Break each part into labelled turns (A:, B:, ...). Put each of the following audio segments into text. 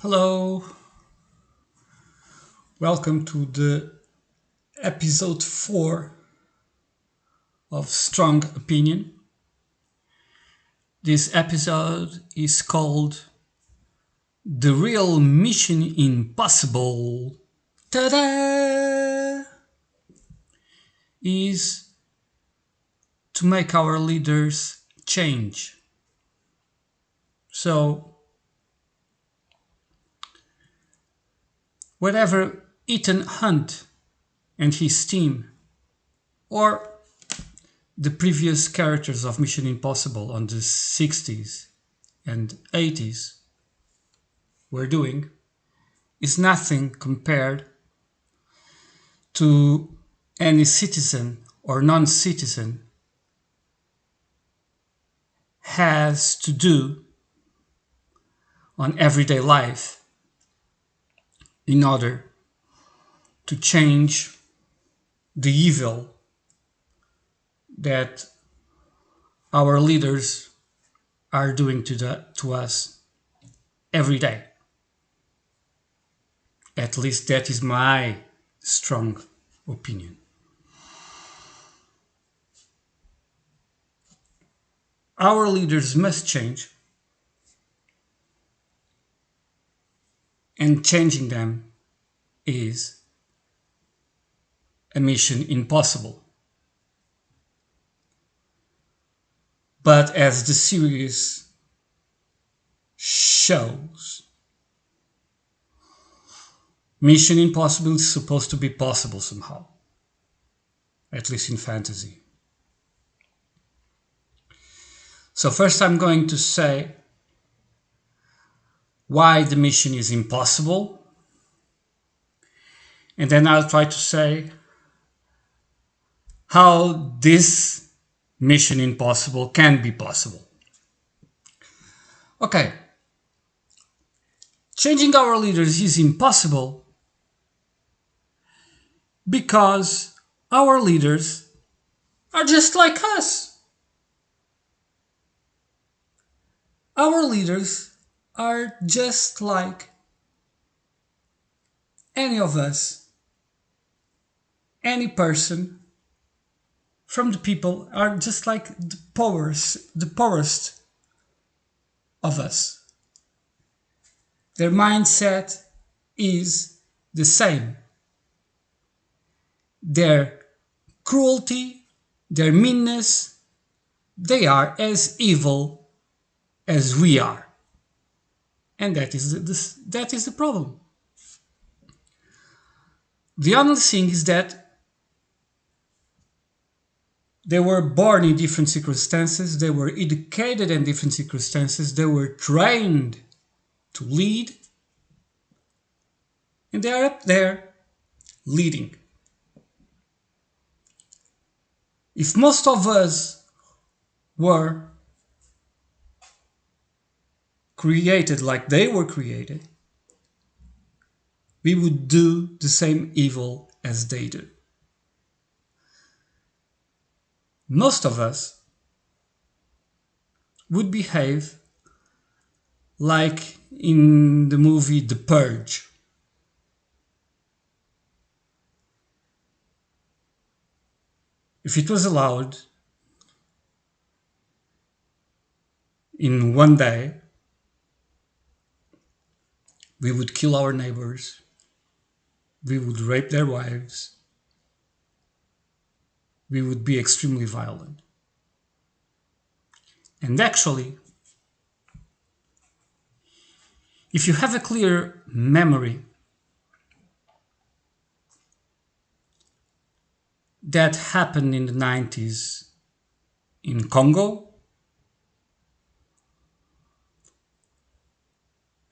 A: Hello, welcome to the episode 4 of Strong Opinion. This episode is called The Real Mission Impossible. Ta-da! Is to make our leaders change. So, whatever Ethan Hunt and his team, or the previous characters of Mission Impossible on the 60s and 80s were doing, is nothing compared to any citizen or non-citizen has to do on everyday life in order to change the evil that our leaders are doing to us every day. At least that is my strong opinion. Our leaders must change, and changing them is a mission impossible. But as the series shows, Mission Impossible is supposed to be possible somehow, at least in fantasy. So first I'm going to say why the mission is impossible, and then I'll try to say how this mission impossible can be possible. Okay, changing our leaders is impossible because our leaders are just like us. Our leaders are just like any of us, any person from the people are just like the poorest of us. Their mindset is the same. Their cruelty, their meanness, they are as evil as we are. And that is the problem. The only thing is that they were born in different circumstances, they were educated in different circumstances, they were trained to lead, and they are up there leading. If most of us were created like they were created, we would do the same evil as they do. Most of us would behave like in the movie The Purge. If it was allowed, in one day, we would kill our neighbors, we would rape their wives, we would be extremely violent. And actually, if you have a clear memory, that happened in the 90s in Congo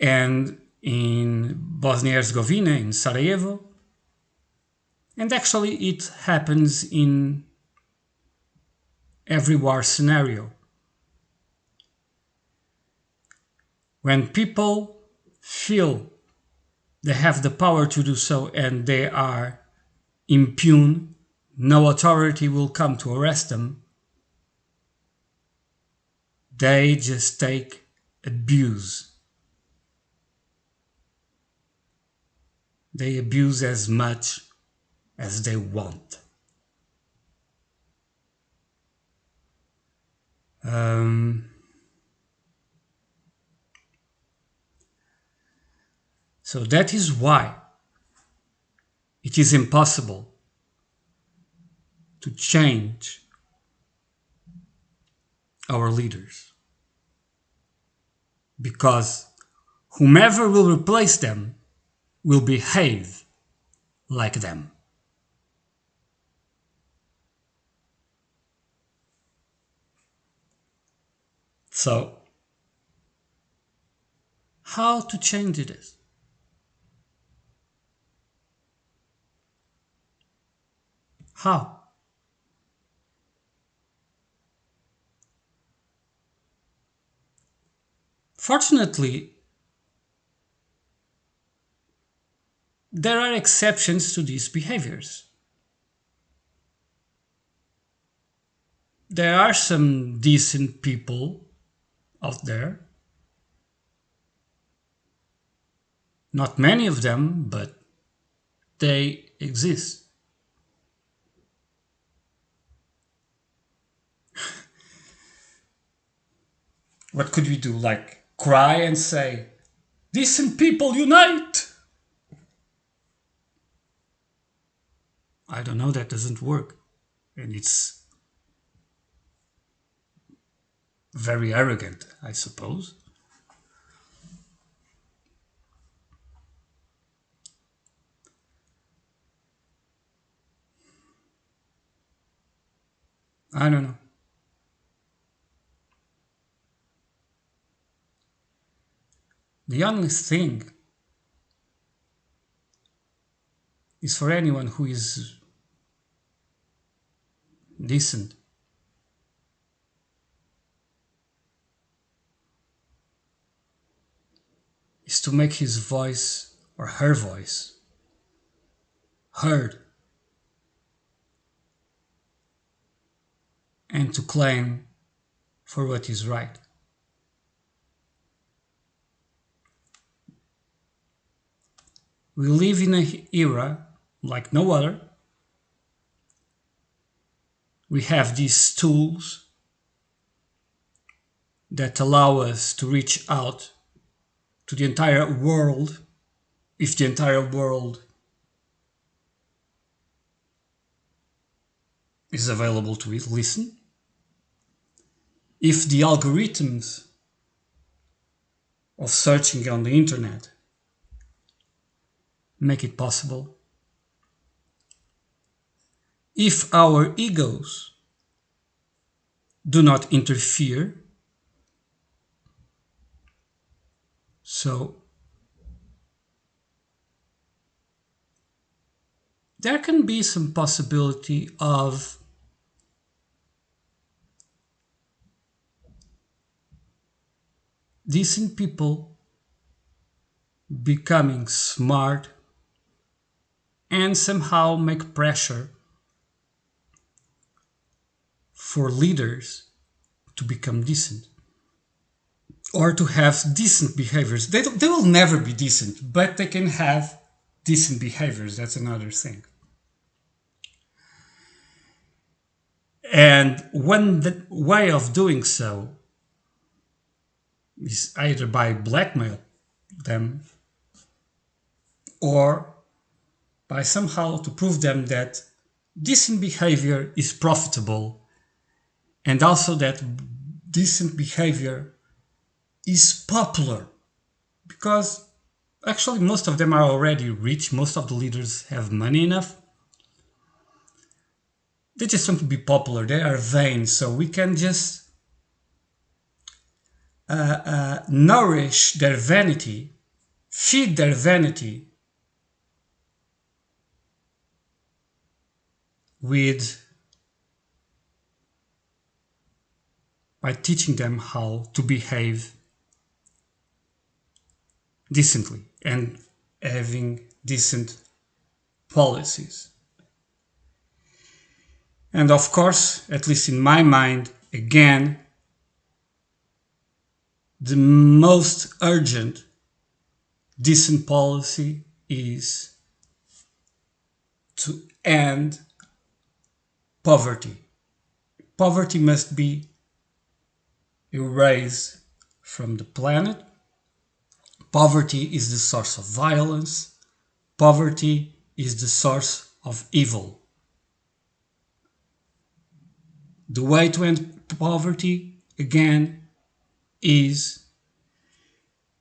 A: and in Bosnia-Herzegovina, in Sarajevo, and actually it happens in every war scenario. When people feel they have the power to do so and they are impune, no authority will come to arrest them, they just take abuse. they abuse as much as they want. So that is why it is impossible to change our leaders, because whomever will replace them will behave like them. So, how to change this? How? Fortunately, there are exceptions to these behaviors. There are some decent people out there. Not many of them, but they exist. What could we do? Like cry and say, decent people unite? I don't know, that doesn't work. And it's very arrogant, I suppose. I don't know. The only thing is for anyone who is decent is to make his voice or her voice heard and to claim for what is right. We live in an era like no other. We have these tools that allow us to reach out to the entire world, if the entire world is available to listen. If the algorithms of searching on the internet make it possible. If our egos do not interfere, so there can be some possibility of decent people becoming smart and somehow make pressure for leaders to become decent or to have decent behaviors. They will never be decent, but they can have decent behaviors. That's another thing. And one way of doing so is either by blackmail them or by somehow to prove them that decent behavior is profitable and also that decent behavior is popular, because actually most of them are already rich. Most of the leaders have money enough. They just want to be popular. They are vain, so we can just nourish their vanity, feed their vanity by teaching them how to behave decently and having decent policies. And of course, at least in my mind, again, the most urgent decent policy is to end poverty. Poverty must be erased from the planet. Poverty is the source of violence. Poverty is the source of evil. The way to end poverty, again, is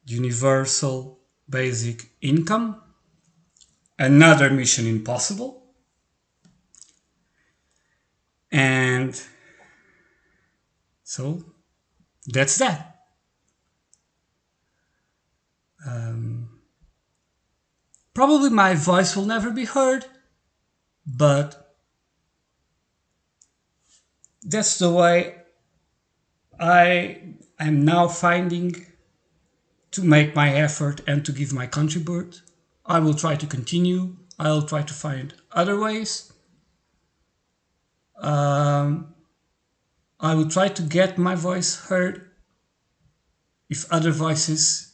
A: universal basic income. Another Mission Impossible. And so that's that. Probably my voice will never be heard, but that's the way I am now finding to make my effort and to give my contribute. I will try to continue. I'll try to find other ways. I will try to get my voice heard. If other voices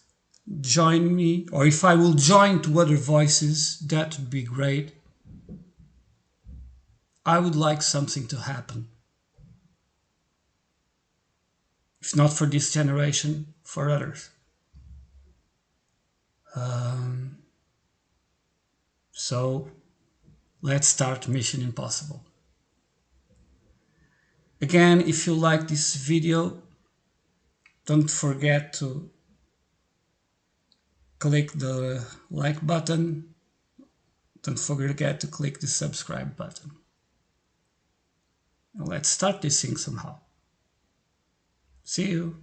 A: join me, or if I will join to other voices, that would be great. I would like something to happen. If not for this generation, for others. So let's start Mission Impossible. Again, if you like this video, don't forget to click the like button. Don't forget to click the subscribe button. And let's start this thing somehow. See you.